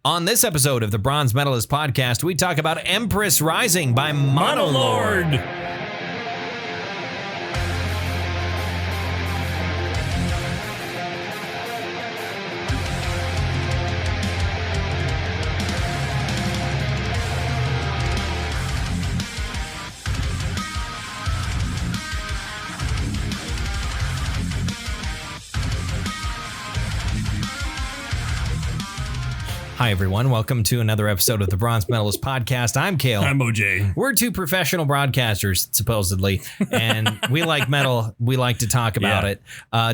On this episode of the Bronze Metalist podcast, we talk about Empress Rising by Monolord. Hi, everyone. Welcome to another episode of the Bronze Medalist Podcast. I'm Kale. I'm OJ. We're two professional broadcasters, supposedly, and we like metal. We like to talk about it.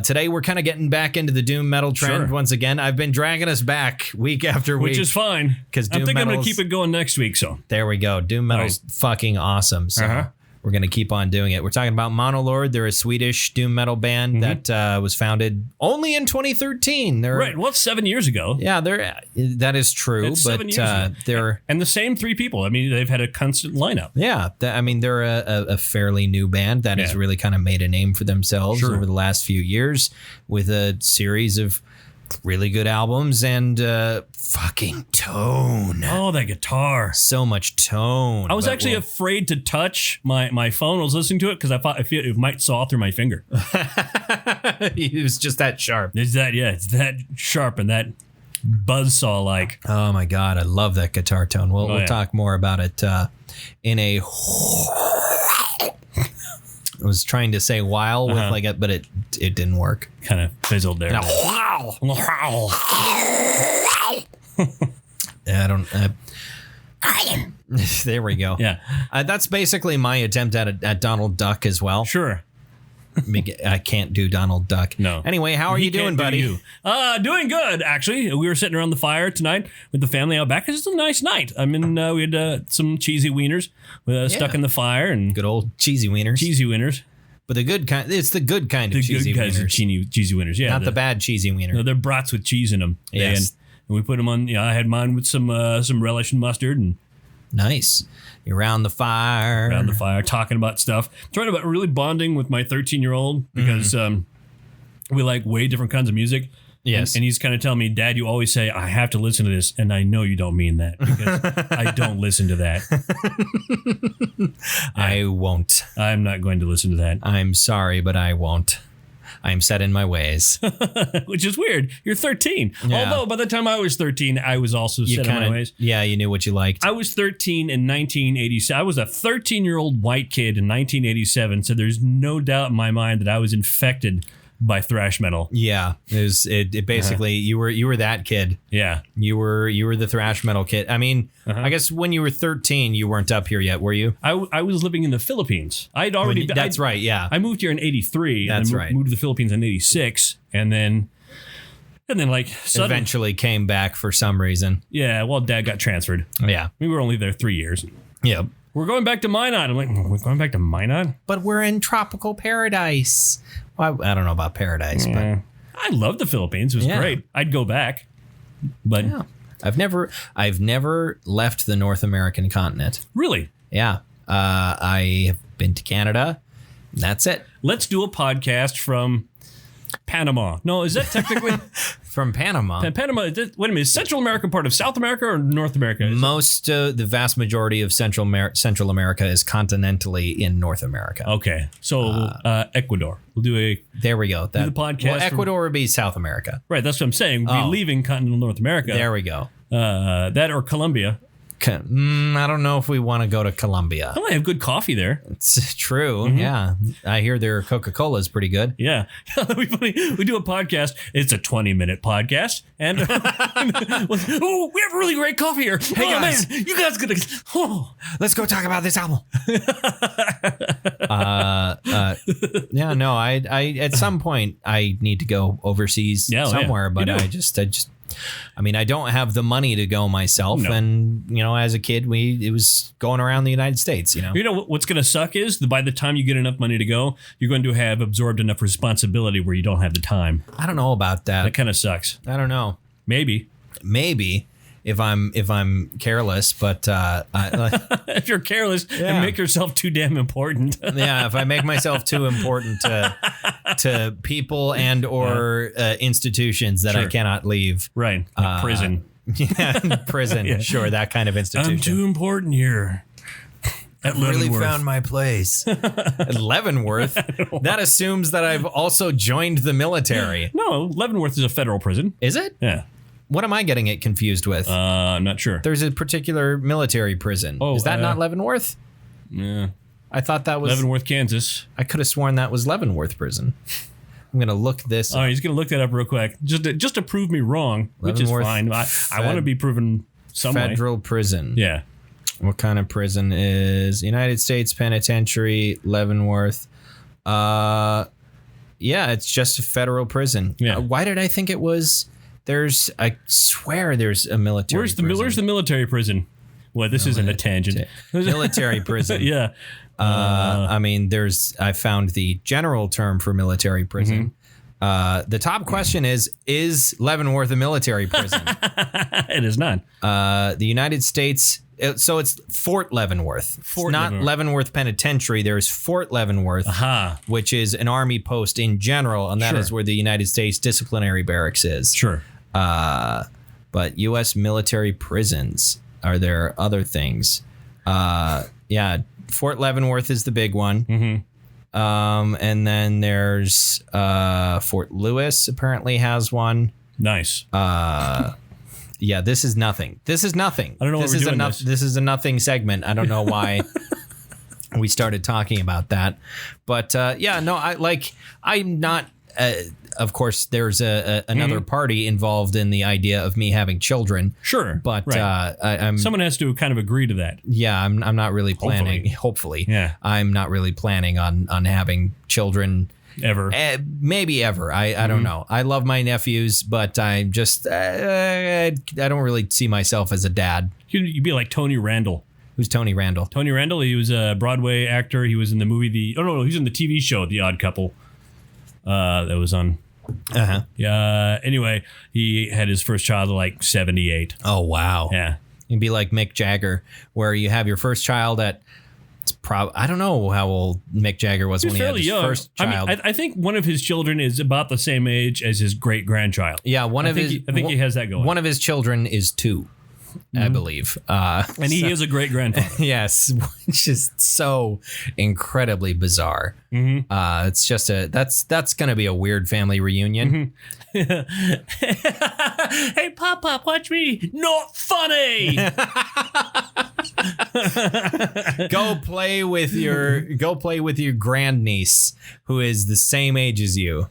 Today, we're kind of getting back into the doom metal trend once again. I've been dragging us back week after week. Which is fine. Because I think I'm going to keep it going next week. So there we go. Doom metal's fucking awesome. So we're going to keep on doing it. We're talking about Monolord. They're a Swedish doom metal band that was founded only in 2013. Right. Well, it's 7 years ago. Yeah, that is true. It's but 7 years ago. They're and the same three people. I mean, they've had a constant lineup. Yeah, they're a fairly new band that has really kind of made a name for themselves over the last few years with a series of really good albums and fucking tone. Oh, that guitar. So much tone. I was actually afraid to touch my phone. I was listening to it because I thought it might saw through my finger. It was just that sharp. It's that sharp and that buzzsaw like. Oh my God, I love that guitar tone. We'll talk more about it in a... I was trying to say while with like it, but it didn't work. Kind of fizzled there. Wow. I don't. There we go. Yeah. That's basically my attempt at Donald Duck as well. Sure. I can't do Donald Duck. No. Anyway, how are you doing, buddy? Doing good, actually. We were sitting around the fire tonight with the family out back. It's a nice night. I mean, we had some cheesy wieners stuck in the fire. And good old cheesy wieners. Cheesy wieners. But the good kind, it's the good kind of cheesy wieners. The good kinds of cheesy wieners, yeah. Not the bad cheesy wiener. No, they're brats with cheese in them. Yes. And we put them on, I had mine with some relish and mustard. And nice. You're around the fire. Around the fire, talking about stuff. Talking about really bonding with my 13-year-old because we like way different kinds of music. Yes. And he's kind of telling me, Dad, you always say, I have to listen to this. And I know you don't mean that because I don't listen to that. I won't. I'm not going to listen to that. I'm sorry, but I won't. I'm set in my ways. Which is weird. You're 13. Yeah. Although by the time I was 13, I was also set in my ways. Yeah, you knew what you liked. I was 13 in 1987. I was a 13-year-old white kid in 1987. So there's no doubt in my mind that I was infected by thrash metal. Yeah, it basically you were that kid. Yeah, you were the thrash metal kid. I mean, I guess when you were 13, you weren't up here yet, were you? I was living in the Philippines. I'd already. That's right. Yeah, I moved here in '83. That's and right. Moved to the Philippines in '86, and then like suddenly, eventually came back for some reason. Yeah, well, Dad got transferred. Yeah, we were only there 3 years. Yep. We're going back to Minot. I'm like, we're going back to Minot? But we're in tropical paradise. Well, I don't know about paradise, but I love the Philippines. It was great. I'd go back. But I've never left the North American continent. Really? Yeah. I have been to Canada. That's it. Let's do a podcast from Panama. No, is that technically from Panama? Panama. Wait a minute. Is Central America part of South America or North America? The vast majority of Central America is continentally in North America. Okay, so Ecuador. We'll do There we go. Do the podcast. Well, Ecuador would be South America. Right. That's what I'm saying. We'll be leaving continental North America. There we go. That or Colombia. I don't know if we want to go to Colombia. Oh, I have good coffee there. It's true. Yeah. I hear their Coca-Cola is pretty good. Yeah. That'd be funny. We do a podcast. It's a 20-minute podcast. And we have really great coffee here. Hey, guys. Man, you guys gonna... Let's go talk about this album. Yeah, no, I at some point, I need to go overseas somewhere, but I don't have the money to go myself. No. And, as a kid, it was going around the United States, what's going to suck is by the time you get enough money to go, you're going to have absorbed enough responsibility where you don't have the time. I don't know about that. That kind of sucks. I don't know. Maybe. If I'm careless, but if you're careless and make yourself too damn important. Yeah, if I make myself too important to people and or institutions that I cannot leave. Right. Like prison. Yeah, prison. Yeah. Sure, that kind of institution. I'm too important here. I've really found my place. At Leavenworth? That assumes that I've also joined the military. No, Leavenworth is a federal prison. Is it? Yeah. What am I getting it confused with? I'm not sure. There's a particular military prison. Oh, is that not Leavenworth? Yeah. I thought that was... Leavenworth, Kansas. I could have sworn that was Leavenworth prison. I'm going to look this up. He's going to look that up real quick. Just to prove me wrong, which is fine. I want to be proven some way. Federal prison. Yeah. What kind of prison is United States Penitentiary, Leavenworth? Yeah, it's just a federal prison. Yeah. Why did I think it was? I swear there's a military prison. Where's the military prison? Well, this isn't a tangent. Military prison. Yeah. I mean, I found the general term for military prison. Mm-hmm. The top question is Leavenworth a military prison? It is not. The United States... So it's Fort Leavenworth. It's not Leavenworth Penitentiary. There's Fort Leavenworth, which is an army post in general, and that is where the United States Disciplinary Barracks is. Sure. But U.S. military prisons, are there other things? Yeah, Fort Leavenworth is the big one. Mm-hmm. And then there's Fort Lewis apparently has one. Nice. Yeah, this is nothing. I don't know why we're doing this. This is a nothing segment. I don't know why we started talking about that. But I'm not. Of course, there's another party involved in the idea of me having children. Sure, but I'm. Someone has to kind of agree to that. Yeah, I'm not really planning. Hopefully, yeah, I'm not really planning on having children. Ever. Maybe ever. I don't know. I love my nephews, but I'm just, I don't really see myself as a dad. You'd be like Tony Randall. Who's Tony Randall? Tony Randall, he was a Broadway actor. He was in the movie, he was in the TV show, The Odd Couple. That was on. Uh-huh. Yeah. Anyway, he had his first child at like 78. Oh, wow. Yeah. You'd be like Mick Jagger, where you have your first child at, I don't know how old Mick Jagger was when he had his first child. I mean, I think one of his children is about the same age as his great grandchild. Yeah, I think he has that going. One of his children is 2, I believe, and he is a great grandfather. Yes, which is so incredibly bizarre. Mm-hmm. It's just that's going to be a weird family reunion. Mm-hmm. Hey, Pop, watch me! Not funny. Go play with your grandniece who is the same age as you.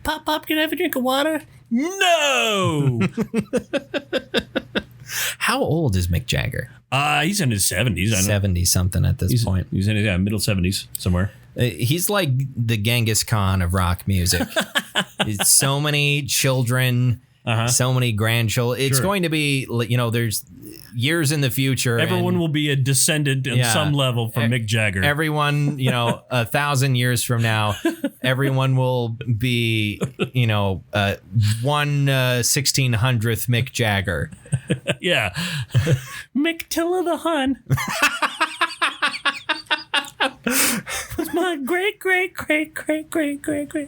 Pop, can I have a drink of water? No. How old is Mick Jagger? He's in his 70s. 70 something at this point. He's in his middle 70s somewhere. He's like the Genghis Khan of rock music. It's so many children. So many grandchildren. It's going to be, there's years in the future. Everyone will be a descendant on some level from Mick Jagger. Everyone, 1,000 years from now, everyone will be, 1/1600th Mick Jagger. Yeah. Mick Tilla the Hun. Was my great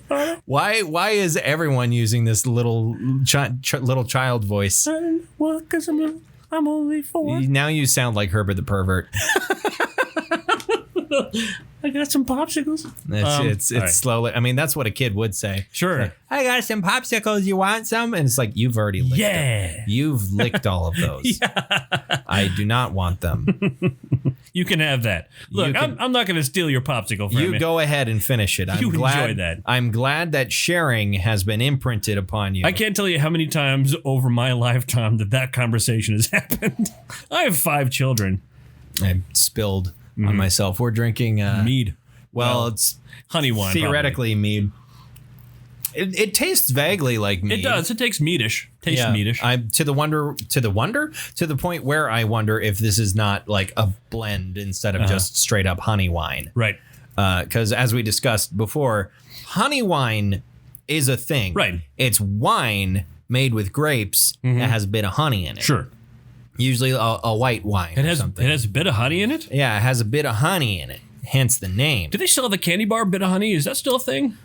father. Why is everyone using this little child voice? Well, because I'm only 4. Now you sound like Herbert the Pervert. I got some popsicles. It's right. Slowly. I mean, that's what a kid would say. Sure. Like, I got some popsicles. You want some? And it's like, you've already licked them. You've licked all of those. Yeah. I do not want them. You can have that. Look, I'm not going to steal your popsicle from you. You go ahead and finish it. Enjoy that. I'm glad that sharing has been imprinted upon you. I can't tell you how many times over my lifetime that conversation has happened. I have 5 children. I spilled on myself. We're drinking mead. Well, it's honey wine. Theoretically, probably. Mead. It tastes vaguely like mead. It does. It tastes meadish. Meadish. I'm to the point where I wonder if this is not like a blend instead of just straight up honey wine. Right. Because as we discussed before, honey wine is a thing. Right. It's wine made with grapes that has a bit of honey in it. Sure. Usually a white wine. It has a bit of honey in it? Yeah, it has a bit of honey in it. Hence the name. Do they still have the candy bar bit of honey? Is that still a thing?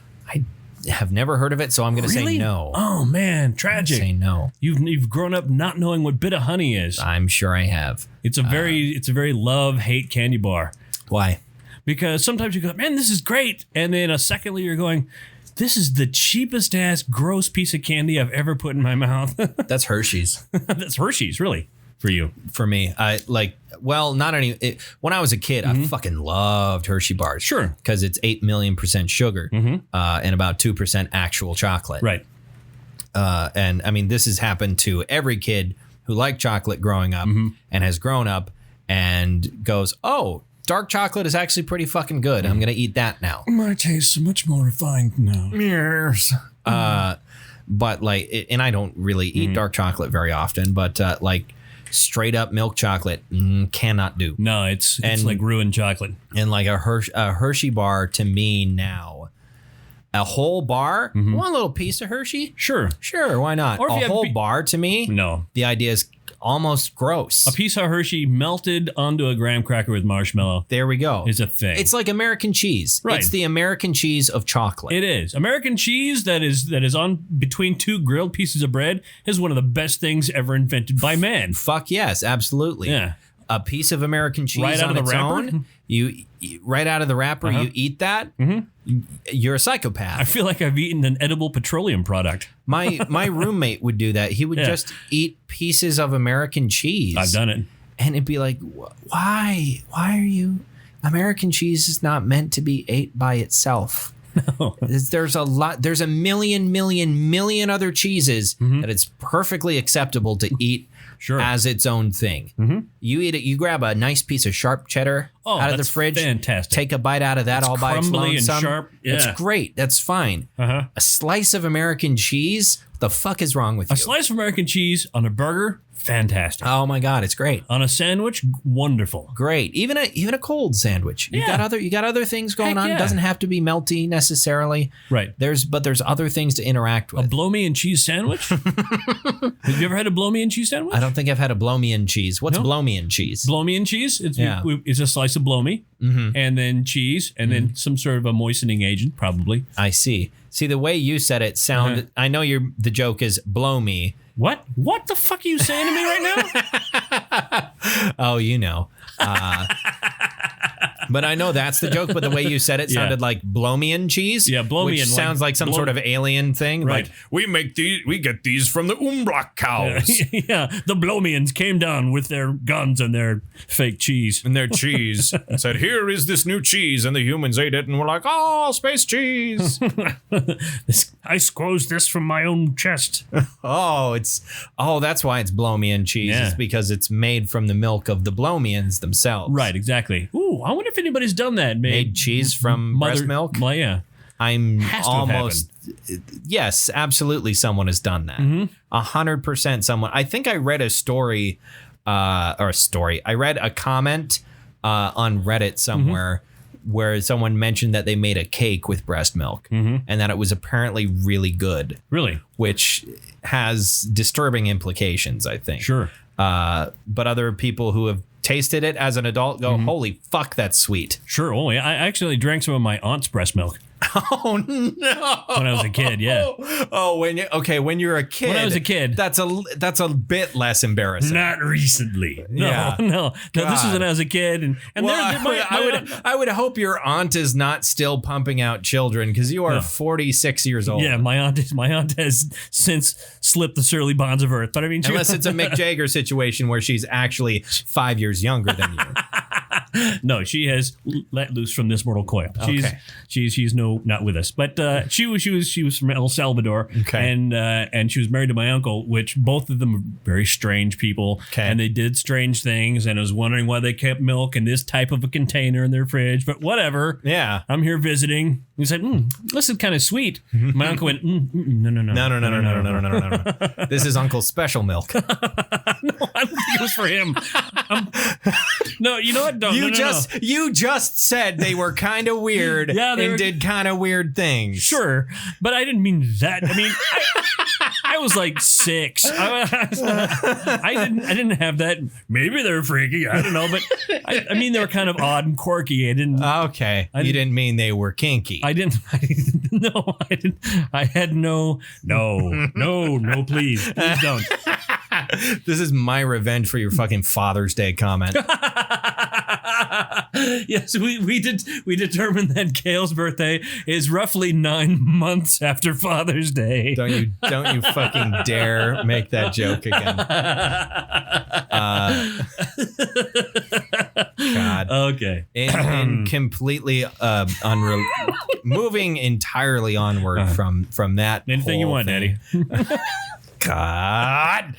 have never heard of it, so I'm going to say no. Oh man, tragic. Say no. You've grown up not knowing what bit of honey is. I'm sure I have. It's a very love-hate candy bar. Why? Because sometimes you go, man, this is great, and then a second later you're going, this is the cheapest ass gross piece of candy I've ever put in my mouth. That's Hershey's. That's Hershey's, really, for you. For me, not any. When I was a kid, I fucking loved Hershey bars. Sure, because it's 8 million % sugar and about 2% actual chocolate. Right. And I mean, this has happened to every kid who liked chocolate growing up and has grown up and goes, oh, dark chocolate is actually pretty fucking good. I'm going to eat that now. My taste is much more refined now. Yes. But and I don't really eat dark chocolate very often, but straight up milk chocolate cannot do. No, it's like ruined chocolate. And like a Hershey bar to me now, a whole bar, one little piece of Hershey? Sure, why not? Or a whole bar to me? No. The idea is almost gross. A piece of Hershey melted onto a graham cracker with marshmallow. There we go. Is a thing. It's like American cheese. Right. It's the American cheese of chocolate. It is. American cheese that is on between two grilled pieces of bread is one of the best things ever invented by man. Fuck yes, absolutely. Yeah. A piece of American cheese right out on of the its wrapper? own. You right out of the wrapper, you eat that. You're a psychopath. I feel like I've eaten an edible petroleum product. My roommate would do that. He would just eat pieces of American cheese. I've done it. And it'd be like, why? Why are you? American cheese is not meant to be ate by itself. No. There's a million other cheeses that it's perfectly acceptable to eat as its own thing. You eat it, you grab a nice piece of sharp cheddar out of the fridge. Fantastic. Take a bite out of that all by its lonesome. And sharp. Yeah. It's great. That's fine. A slice of American cheese, the fuck is wrong with you? A slice of American cheese on a burger, fantastic. Oh my God, it's great. On a sandwich, wonderful. Great. Even a cold sandwich. You got other things going on. It doesn't have to be melty necessarily. Right. There's other things to interact with. A blow me and cheese sandwich? Have you ever had a blow me and cheese sandwich? I don't think I've had a blow me and cheese. What's blow me and cheese? Blow me and cheese? It's a slice of blow me and then cheese and then some sort of a moistening agent, probably. I see. See, the way you said it sounded, I know the joke is blow me. What? What the fuck are you saying to me right now? Oh, you know. But I know that's the joke, but the way you said it sounded like blow-me-in cheese. Yeah, blow-me-in. Which sounds like some sort of alien thing. Right. Like, we get these from the Umbrock cows. Yeah, the blow-me-ins came down with their guns and their fake cheese. And their cheese. And said, here is this new cheese. And the humans ate it and were like, oh, space cheese. I squeezed this from my own chest. That's why it's blow-me-in cheese. Yeah. It's because it's made from the milk of the blow-me-ins themselves. Right, exactly. Ooh, I wonder if anybody's done that. Made cheese from breast milk? Well, yeah. I'm almost... Yes, absolutely someone has done that. 100% someone. I think I read a story, I read a comment on Reddit somewhere where someone mentioned that they made a cake with breast milk and that it was apparently really good. Really? Which has disturbing implications, I think. Sure. But other people who have tasted it as an adult go, holy fuck, that's sweet. Sure. Oh, yeah. I actually drank some of my aunt's breast milk. Oh no! When I was a kid, yeah. Oh, when you're a kid. When I was a kid, that's a bit less embarrassing. Not recently. No. This was when I was a kid, and I would hope your aunt is not still pumping out children because you are 46 years old. Yeah, my aunt has since slipped the surly bonds of earth. But I mean, unless it's a Mick Jagger situation where she's actually 5 years younger than you. No, she has let loose from this mortal coil. She's not with us, but she was from El Salvador, and she was married to my uncle, which both of them are very strange people, and they did strange things, and I was wondering why they kept milk in this type of a container in their fridge, but whatever. Yeah, I'm here visiting. He said, "This is kind of sweet." My uncle went, "No. This is Uncle's special milk." No, I don't think it was for him. No, you know what? You just said they were kind of weird and did kind of weird things. Sure, but I didn't mean that. I mean, I was like 6. I didn't have that. Maybe they're freaky. I don't know, but I mean they were kind of odd and quirky. I didn't. Okay, you didn't mean they were kinky. I didn't. No, I didn't. I had no, please don't. This is my revenge for your fucking Father's Day comment. Yes, we determined that Gail's birthday is roughly 9 months after Father's Day. Don't you fucking dare make that joke again. God. Okay. And completely moving entirely onward from that. Anything you want, Daddy. God.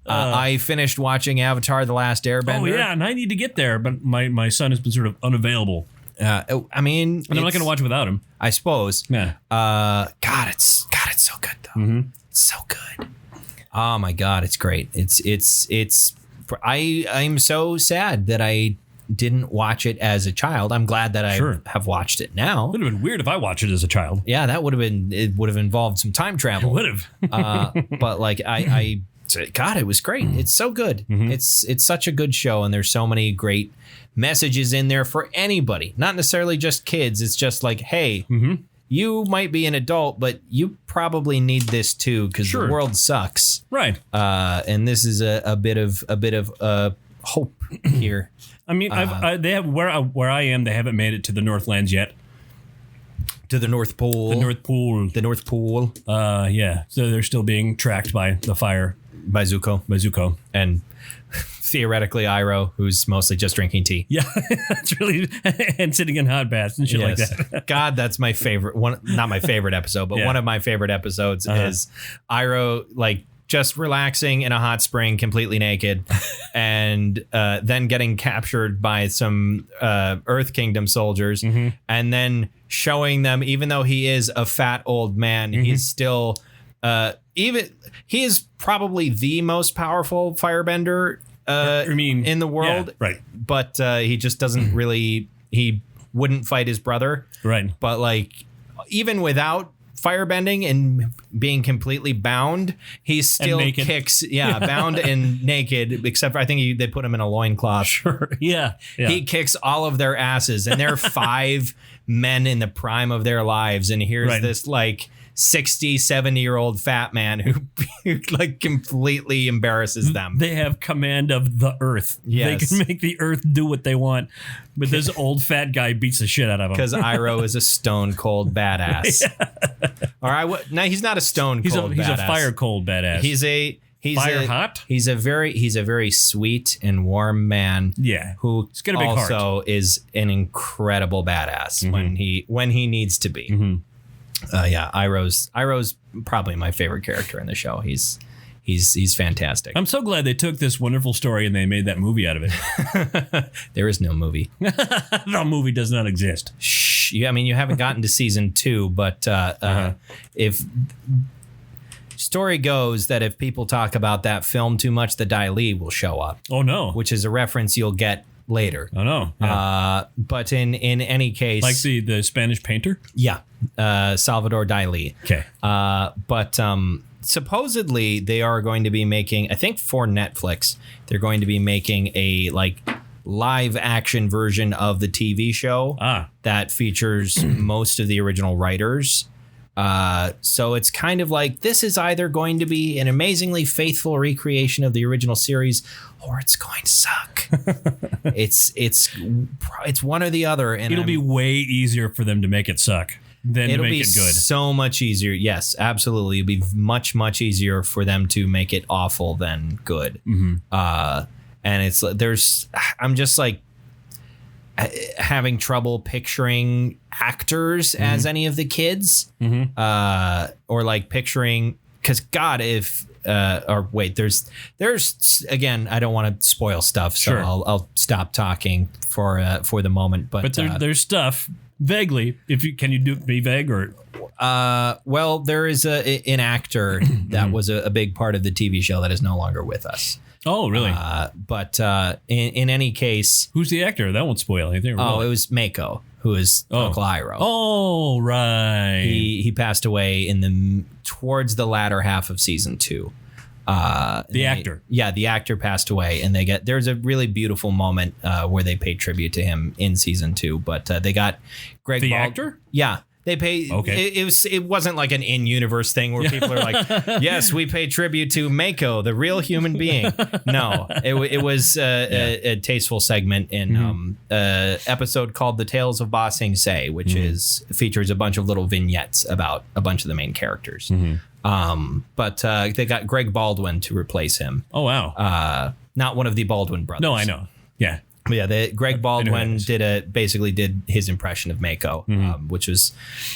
I finished watching Avatar: The Last Airbender. Oh yeah, and I need to get there, but my son has been sort of unavailable. I mean, and I'm not going to watch it without him, I suppose. Yeah. God, it's so good though. Mm-hmm. It's so good. Oh my God, it's great. I'm so sad that I didn't watch it as a child. I'm glad that I have watched it now. It would have been weird if I watched it as a child. Yeah, it would have involved some time travel. It would have. But like God, it was great. It's so good. Mm-hmm. It's such a good show, and there's so many great messages in there for anybody, not necessarily just kids. It's just like, hey, you might be an adult, but you probably need this too because the world sucks, right? And this is a bit of hope here. I mean, they have where I am. They haven't made it to the Northlands yet. To the North Pole. The North Pole. The North Pole. Yeah. So they're still being tracked by the fire. By Zuko. And theoretically Iroh, who's mostly just drinking tea. Yeah. That's really, and sitting in hot baths and shit like that. God, that's my favorite one. Not my favorite episode, but one of my favorite episodes is Iroh, like, just relaxing in a hot spring, completely naked, and then getting captured by some Earth Kingdom soldiers, and then showing them, even though he is a fat old man, he's still he is probably the most powerful firebender in the world, right? But he just doesn't really. He wouldn't fight his brother, right? But like, even without firebending and being completely bound, he still kicks bound and naked, except for I think they put him in a loincloth. Sure. Yeah. He kicks all of their asses, and they're 5 men in the prime of their lives, and here's this like 60, 70-year-old fat man who like completely embarrasses them. They have command of the earth. Yes. They can make the earth do what they want, but this old fat guy beats the shit out of him. Because Iroh is a stone cold badass. No, he's not a stone cold badass. He's a fire cold badass. He's a very sweet and warm man. Yeah. Who he's got a big also is an incredible badass when he needs to be. Iroh's probably my favorite character in the show. He's fantastic. I'm so glad they took this wonderful story and they made that movie out of it. There is no movie. The movie does not exist. Shh. I mean, you haven't gotten to season 2, but if story goes that if people talk about that film too much, the Dai Li will show up. Oh no! Which is a reference you'll get later. Oh no! Yeah. But in any case, like the Spanish painter. Yeah, Salvador Dali. Okay. But supposedly they are going to be making, I think for Netflix, they're going to be making a like live action version of the TV show that features most of the original writers. So it's kind of like this is either going to be an amazingly faithful recreation of the original series, or it's going to suck. It's one or the other, and it'll be way easier for them to make it suck than to make it good. So much easier. Yes, absolutely. It'll be much easier for them to make it awful than good. And it's I'm just like having trouble picturing actors as any of the kids, or like picturing, because God, if or wait, there's again, I don't want to spoil stuff, so I'll stop talking for the moment. But there's stuff vaguely. Can you be vague or? Well, there is an actor that was a big part of the TV show that is no longer with us. Oh, really? But in any case, who's the actor? That won't spoil anything. Oh, it was Mako, who is Uncle Iroh. Oh, right. He passed away towards the latter half of season 2. The actor. The actor passed away, and there's a really beautiful moment where they pay tribute to him in season 2. But they got Greg. The actor? Yeah. They pay. Okay. It wasn't like an in-universe thing where people are like, "Yes, we pay tribute to Mako, the real human being." No, it was a tasteful segment in episode called "The Tales of Ba Sing Se," which features a bunch of little vignettes about a bunch of the main characters. But they got Greg Baldwin to replace him. Oh wow! Not one of the Baldwin brothers. No, I know. Yeah. But yeah, Greg Baldwin basically did his impression of Mako, which was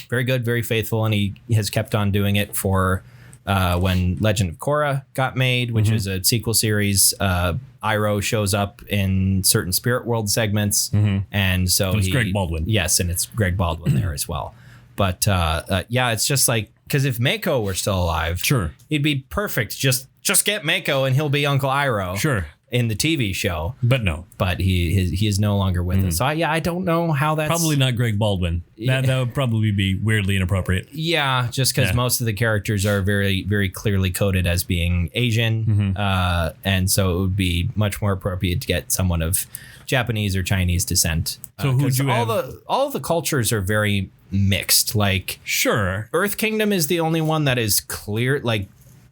very good, very faithful, and he has kept on doing it for when Legend of Korra got made, which is a sequel series. Iroh shows up in certain Spirit World segments, and so it's Greg Baldwin. Yes, and it's Greg Baldwin there as well. But it's just like, because if Mako were still alive, sure, he'd be perfect. Just get Mako, and he'll be Uncle Iroh. Sure. In the TV show, but no, he is no longer with us. So I don't know how that's probably not Greg Baldwin. That would probably be weirdly inappropriate. Yeah, just because most of the characters are very, very clearly coded as being Asian, and so it would be much more appropriate to get someone of Japanese or Chinese descent. So who'd you all of the cultures are very mixed. Like, sure, Earth Kingdom is the only one that is clear, like,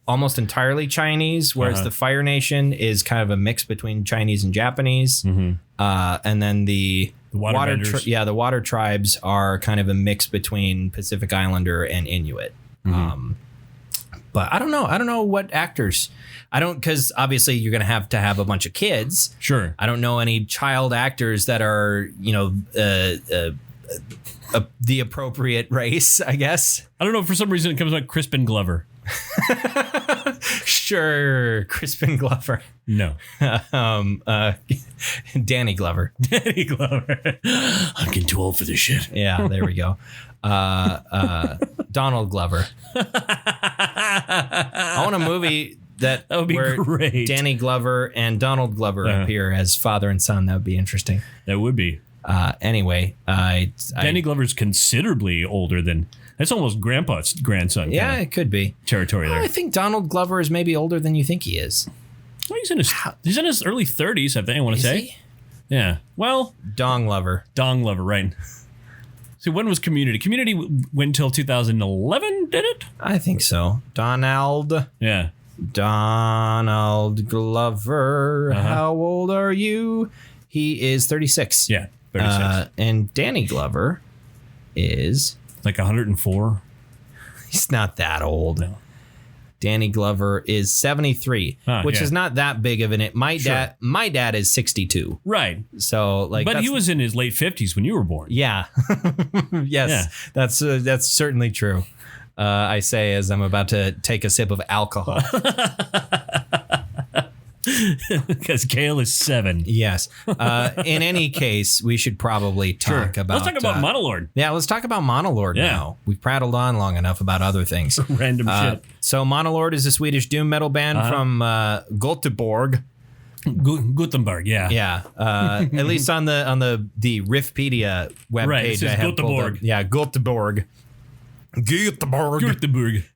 almost entirely Chinese, whereas the Fire Nation is kind of a mix between Chinese and Japanese. And then the water tribes are kind of a mix between Pacific Islander and Inuit. But I don't know what actors. Because obviously you're going to have a bunch of kids. Sure. I don't know any child actors that are, the appropriate race, I guess. I don't know. For some reason, it comes like Crispin Glover. Sure, Crispin Glover. No. Danny Glover. Danny Glover. I'm getting too old for this shit. Yeah, there we go. Donald Glover. I want a movie that would be great. Danny Glover and Donald Glover appear as father and son. That would be interesting. That would be. Anyway, Danny Glover's considerably older than. That's almost Grandpa's grandson. Yeah, it could be territory there. I think Donald Glover is maybe older than you think he is. Well, he's in his early 30s. I think I want to say. He? Yeah. Well, Dong Lover, right? So when was Community? Community went until 2011, did it? I think so. Donald. Yeah. Donald Glover. How old are you? He is 36. Yeah, 36. And Danny Glover is like 104. He's not that old. No. Danny Glover is 73, which is not that big of an it. My dad is 62. Right. So but he was in his late 50s when you were born. Yeah. Yes. Yeah. That's certainly true. I say as I'm about to take a sip of alcohol. Because Kale is 7. Yes. In any case, we should probably talk about... Let's talk about Monolord. Yeah, let's talk about Monolord now. We've prattled on long enough about other things. Random shit. So Monolord is a Swedish doom metal band from Göteborg. Gutenberg, yeah. Yeah. At least on the Riffpedia webpage. Right, it says Göteborg. Yeah, Göteborg.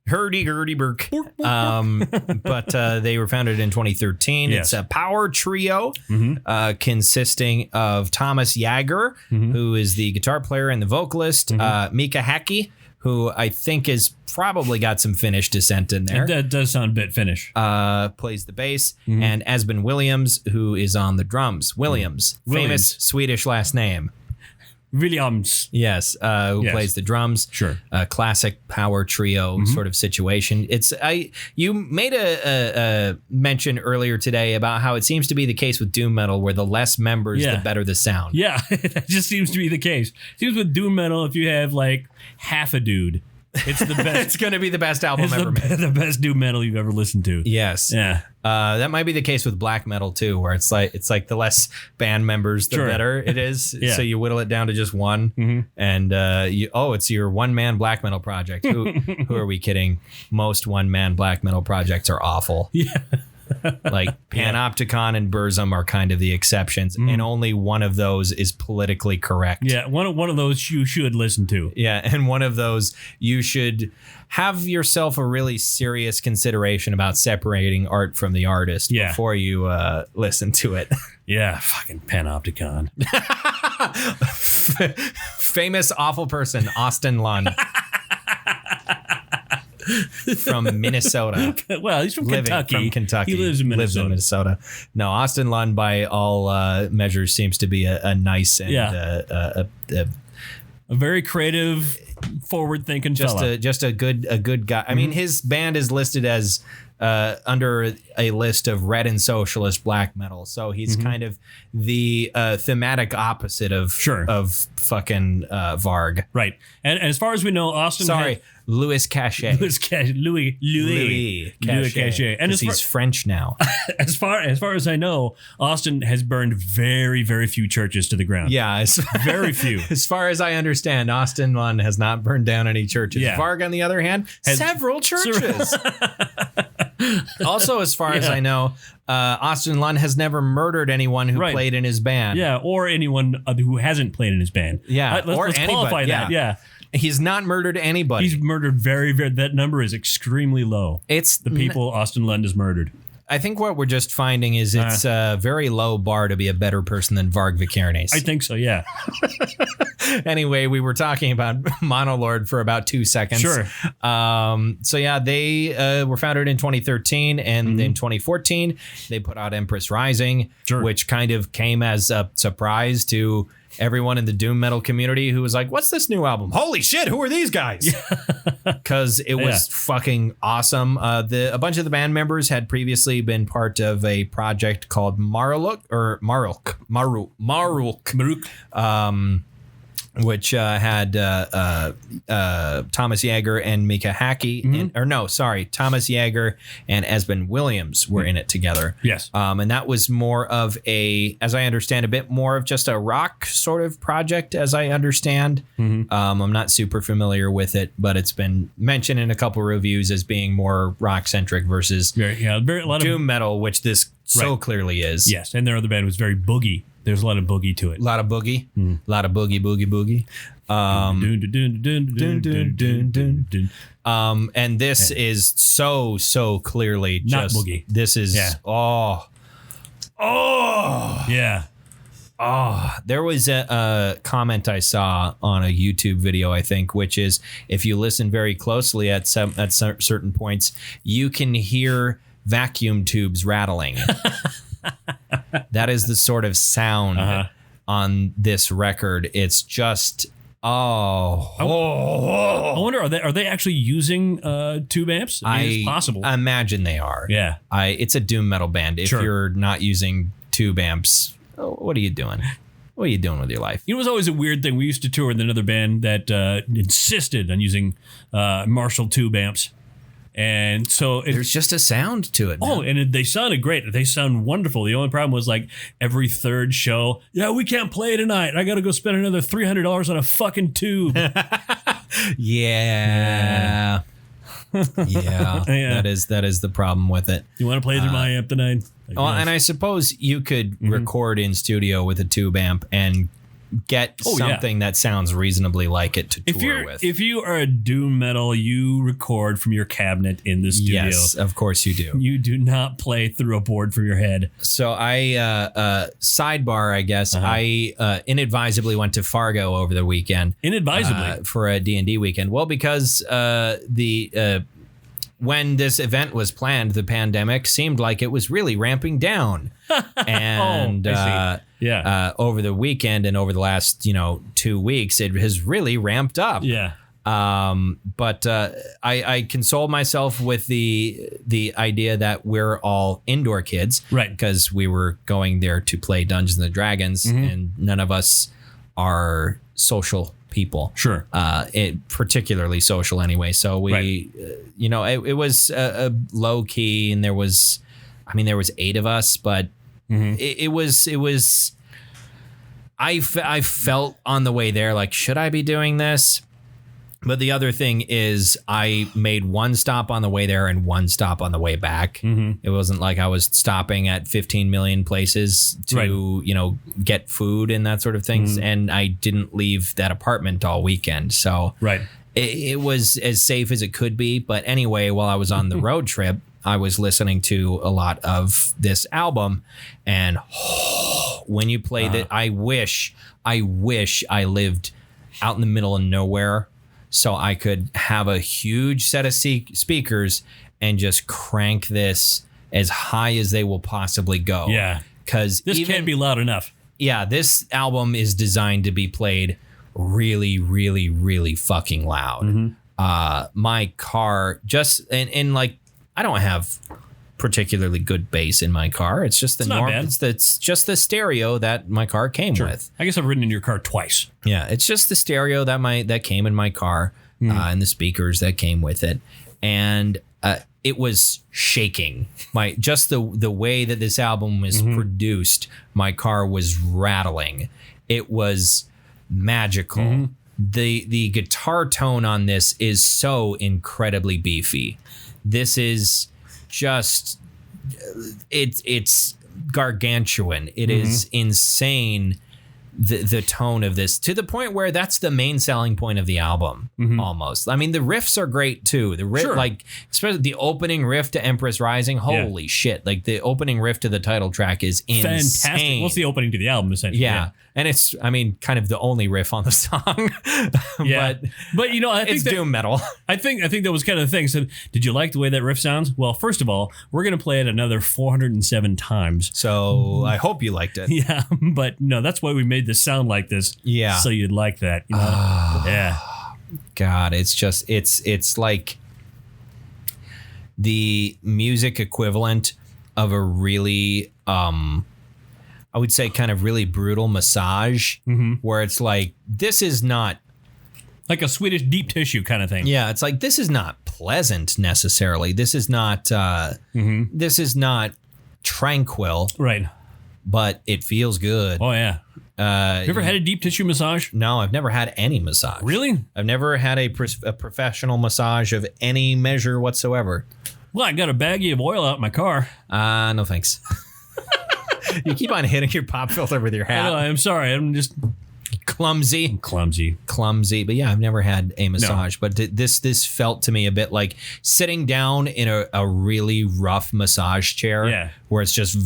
Hurdy-gurdy-burg. But they were founded in 2013. Yes. It's a power trio consisting of Thomas Jagger, who is the guitar player and the vocalist, Mika Hackey, who I think has probably got some Finnish descent in there. That does sound a bit Finnish. Plays the bass, and Esben Williams, who is on the drums. Williams. Famous Swedish last name. Williams. Yes, who plays the drums. Sure. Classic power trio sort of situation. You made a mention earlier today about how it seems to be the case with doom metal where the less members, the better the sound. Yeah, that just seems to be the case. Seems with doom metal, if you have like half a dude, it's the best. It's going to be the best album ever made. The best doom metal you've ever listened to. Yes. Yeah. That might be the case with black metal too, where it's like the less band members, the better it is. Yeah. So you whittle it down to just one, and it's your one man black metal project. Who are we kidding? Most one man black metal projects are awful. Yeah. Like Panopticon and Burzum are kind of the exceptions, and only one of those is politically correct. Yeah, one of those you should listen to. Yeah, and one of those you should have yourself a really serious consideration about separating art from the artist before you listen to it. Yeah, fucking Panopticon. Famous awful person, Austin Lunn. From Minnesota. Well, he's from Kentucky. From Kentucky. He lives in Minnesota. No, Austin Lunn, by all measures, seems to be a nice and a very creative, forward-thinking fella. Just a good guy. I mean, his band is listed as under a list of red and socialist black metal, so he's kind of the thematic opposite of fucking Varg. Right. And as far as we know, Austin. Louis Cachet. Louis Cachet. And he's French now. As far as I know, Austin has burned very, very few churches to the ground. Yeah, very few. As far as I understand, Austin Lunn has not burned down any churches. Yeah. Varg, on the other hand, has several churches. Also, as far as I know, Austin Lunn has never murdered anyone who played in his band. Yeah, or anyone who hasn't played in his band. Yeah, let's qualify that. Yeah. He's not murdered anybody. He's murdered very, very. That number is extremely low. It's the people Austin Lund has murdered. I think what we're just finding is it's a very low bar to be a better person than Varg Vikernes. I think so, yeah. Anyway, we were talking about Monolord for about 2 seconds. Sure. So yeah, they were founded in 2013, and in 2014 they put out Empress Rising, which kind of came as a surprise to everyone in the doom metal community who was like, what's this new album? Holy shit, who are these guys? Because it was fucking awesome. A bunch of the band members had previously been part of a project called Marulk, which had Thomas Yeager and Mika Hackey. Thomas Yeager and Esben Williams were in it together. Yes. And that was more of as I understand, a bit more of just a rock sort of project, as I understand. I'm not super familiar with it, but it's been mentioned in a couple reviews as being more rock-centric versus a lot doom of metal, which this so clearly is. Yes, and their other band was very boogie. There's a lot of boogie to it. A lot of boogie. A lot of boogie. And this is so clearly just not boogie. This is there was a comment I saw on a YouTube video, I think, which is if you listen very closely at certain points, you can hear vacuum tubes rattling. That is the sort of sound on this record. It's just I wonder, are they actually using tube amps? It's possible. I imagine they are. Yeah. It's a doom metal band. If you're not using tube amps, what are you doing? What are you doing with your life? It was always a weird thing. We used to tour with another band that insisted on using Marshall tube amps. And so there's just a sound to it. Oh, and they sounded great. They sound wonderful. The only problem was like every third show, we can't play tonight. I got to go spend another $300 on a fucking tube. Yeah. That is the problem with it. You want to play through my amp tonight? And I suppose you could record in studio with a tube amp and get something that sounds reasonably like it to tour with. If you are a doom metal, you record from your cabinet in the studio. Yes, of course you do. You do not play through a board from your head. So sidebar, I guess, I inadvisably went to Fargo over the weekend. Inadvisably? For a D&D weekend. Well, because when this event was planned, the pandemic seemed like it was really ramping down. And I see. Over the weekend and over the last 2 weeks, it has really ramped up. Yeah. But I console myself with the idea that we're all indoor kids, right? Because we were going there to play Dungeons and Dragons, and none of us are social people. Sure. Particularly social anyway. So we, it was a low key, and there was 8 of us, but it was. I felt on the way there like, should I be doing this? But the other thing is I made one stop on the way there and one stop on the way back. It wasn't like I was stopping at 15 million places to, get food and that sort of things. And I didn't leave that apartment all weekend. So it was as safe as it could be. But anyway, while I was on the road trip, I was listening to a lot of this album. And when you play that, I wish I lived out in the middle of nowhere, so I could have a huge set of speakers and just crank this as high as they will possibly go. Yeah. Because this can't be loud enough. Yeah, this album is designed to be played really, really, really fucking loud. My car and like, I don't have particularly good bass in my car. It's just it's just the stereo that my car came with. I guess I've ridden in your car twice. Yeah, it's just the stereo that came in my car and the speakers that came with it, and it was shaking. Just the way that this album was produced, my car was rattling. It was magical. The guitar tone on this is so incredibly beefy. This is just it's gargantuan. It is insane, the tone of this, to the point where that's the main selling point of the album. Almost. I mean, the riffs are great too. The riff, like especially the opening riff to Empress Rising. Holy shit! Like the opening riff to the title track is insane. Fantastic. What's the opening to the album essentially? Yeah. And it's, I mean, kind of the only riff on the song. but I think it's doom metal. I think that was kind of the thing. So, did you like the way that riff sounds? Well, first of all, we're going to play it another 407 times. So I hope you liked it. Yeah, but no, that's why we made this sound like this. Yeah, so you'd like that. Yeah. God, it's just it's like the music equivalent of a really I would say kind of really brutal massage, where it's like, this is not like a Swedish deep tissue kind of thing. Yeah, it's like, this is not pleasant necessarily. This is not this is not tranquil. Right. But it feels good. Oh yeah. You ever had a deep tissue massage? No, I've never had any massage. Really? I've never had a professional massage of any measure whatsoever. Well, I got a baggie of oil out in my car. No thanks. You keep on hitting your pop filter with your hat. I'm sorry. I'm just clumsy. But yeah, I've never had a massage. No. But this felt to me a bit like sitting down in a really rough massage chair. Yeah. Where it's just,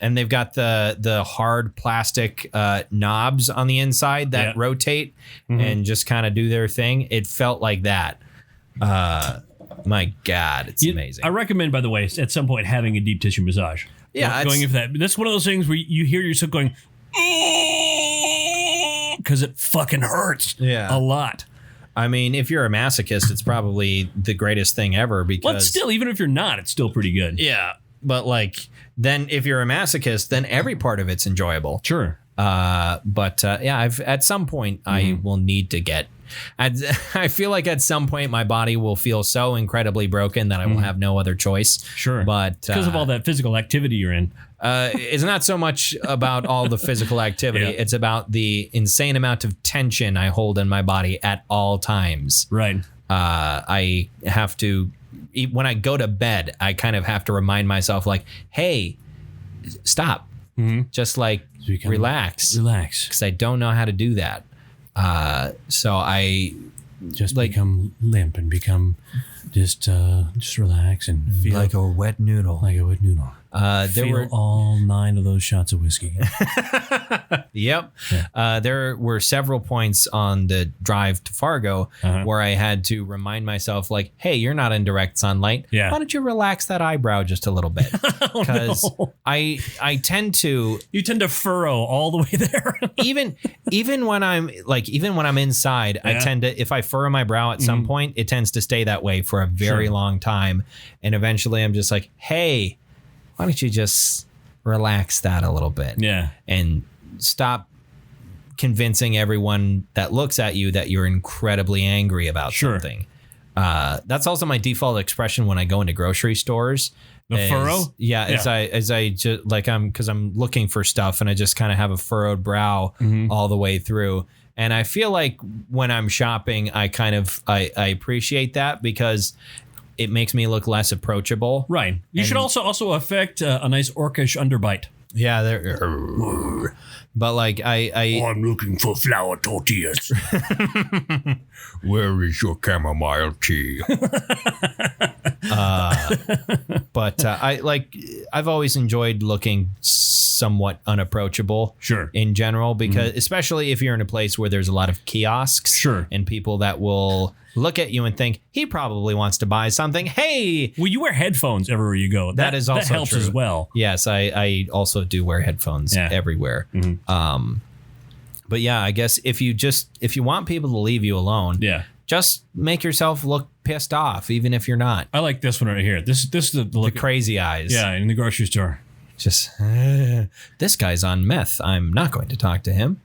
and they've got the hard plastic knobs on the inside that rotate and just kind of do their thing. It felt like that. My God, it's amazing. I recommend, by the way, at some point having a deep tissue massage. Yeah, going in for that. That's one of those things where you hear yourself going, because it fucking hurts. A lot. I mean, if you're a masochist, it's probably the greatest thing ever. Because but still, even if you're not, it's still pretty good. Yeah, but like, then if you're a masochist, then every part of it's enjoyable. Sure. But at some point I will need to get. I feel like at some point my body will feel so incredibly broken that I will have no other choice. Sure. But because of all that physical activity you're in. It's not so much about all the physical activity. Yeah. It's about the insane amount of tension I hold in my body at all times. Right. I have to, when I go to bed, I kind of have to remind myself like, hey, stop. Just like relax. Because I don't know how to do that. So I just become limp and become just relax and feel like a wet noodle. There were all 9 of those shots of whiskey. Yep. Yeah. There were several points on the drive to Fargo where I had to remind myself, like, hey, you're not in direct sunlight. Yeah. Why don't you relax that eyebrow just a little bit? Because I tend to. You tend to furrow all the way there. even when I'm inside, I tend to, if I furrow my brow at some point, it tends to stay that way for a very long time. And eventually I'm just like, hey, why don't you just relax that a little bit? Yeah. And stop convincing everyone that looks at you that you're incredibly angry about something. That's also my default expression when I go into grocery stores. Furrow? Yeah. As I just like, because I'm looking for stuff and I just kind of have a furrowed brow all the way through. And I feel like when I'm shopping, I appreciate that because it makes me look less approachable. Right. You should also affect a nice orcish underbite. Yeah, but like I'm looking for flour tortillas. Where is your chamomile tea? But I've always enjoyed looking somewhat unapproachable. Sure. In general, because especially if you're in a place where there's a lot of kiosks. Sure. And people that will look at you and think he probably wants to buy something. Hey, well, you wear headphones everywhere you go. That is also that helps true as well. Yes, I also do wear headphones everywhere. But yeah, I guess if you want people to leave you alone, just make yourself look pissed off, even if you're not. I like this one right here. This is the crazy eyes. Yeah, in the grocery store. Just this guy's on meth. I'm not going to talk to him.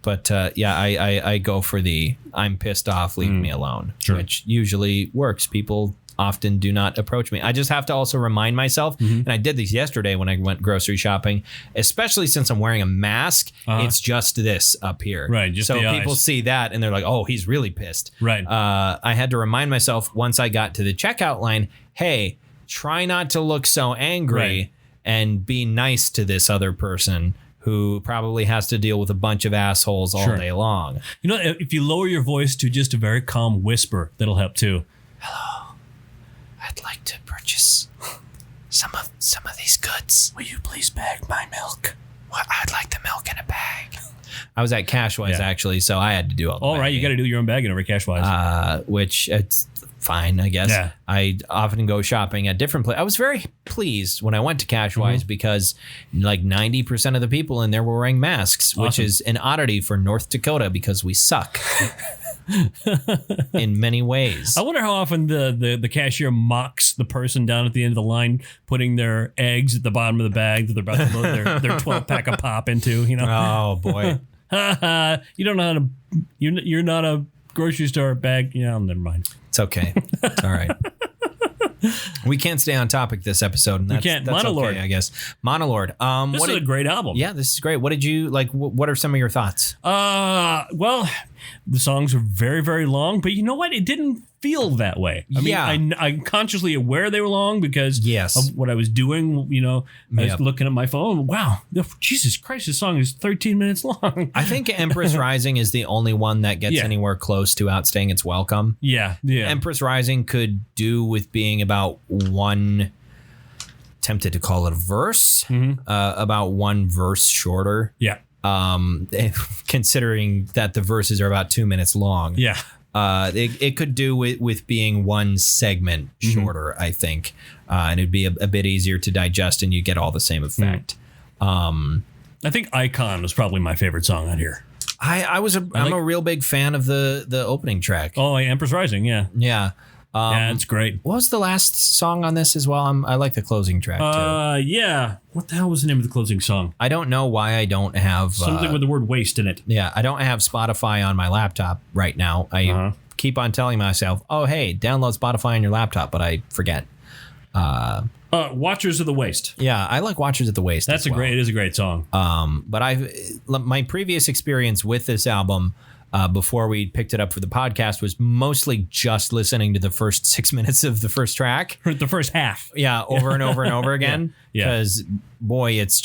But I go for the I'm pissed off, leave me alone, which usually works. People often do not approach me. I just have to also remind myself, and I did this yesterday when I went grocery shopping, especially since I'm wearing a mask, it's just this up here. Right, just so the people eyes. see that and they're like, oh, he's really pissed. Right. I had to remind myself once I got to the checkout line, hey, try not to look so angry and be nice to this other person who probably has to deal with a bunch of assholes all day long. You know, if you lower your voice to just a very calm whisper, that'll help too. Hello, I'd like to purchase some of these goods. Will you please bag my milk? Well, I'd like the milk in a bag. I was at Cashwise actually, so I had to do all the All right, you got to do your own bagging over at Cashwise. Which it's fine, I guess. Yeah. I often go shopping at different places. I was very pleased when I went to Cashwise because like 90% of the people in there were wearing masks, which is an oddity for North Dakota because we suck in many ways. I wonder how often the cashier mocks the person down at the end of the line putting their eggs at the bottom of the bag that they're about to load their 12-pack of pop into, you know? Oh, boy. You don't know how to... You're not a grocery store bag. Yeah, never mind. It's okay. It's all right. We can't stay on topic this episode. And that's, we can't. That's Monolord, okay, I guess. Monolord. This is a great album. Yeah, this is great. What did you like? What are some of your thoughts? Well, the songs are very, very long, but you know what? It didn't feel that way. I mean, I'm consciously aware they were long because of what I was doing. You know, I was looking at my phone. Wow, Jesus Christ, this song is 13 minutes long. I think Empress Rising is the only one that gets anywhere close to outstaying its welcome. Yeah. Empress Rising could do with being about one, tempted to call it a verse, about one verse shorter. Yeah. Considering that the verses are about 2 minutes long. Yeah. It could do with being one segment shorter, I think. And it'd be a bit easier to digest and you get all the same effect. I think Icon was probably my favorite song on here. I'm a real big fan of the opening track. Oh, Empress Rising, yeah. Yeah. Yeah, it's great. What was the last song on this as well? I like the closing track too. Yeah. What the hell was the name of the closing song? I don't know why I don't have something with the word waste in it. Yeah, I don't have Spotify on my laptop right now. I keep on telling myself, "Oh, hey, download Spotify on your laptop," but I forget. Watchers of the Waste. Yeah, I like Watchers of the Waste. It is a great song. But my previous experience with this album. Before we picked it up for the podcast was mostly just listening to the first 6 minutes of the first track. The first half. Yeah, over and over and over again. Because boy, it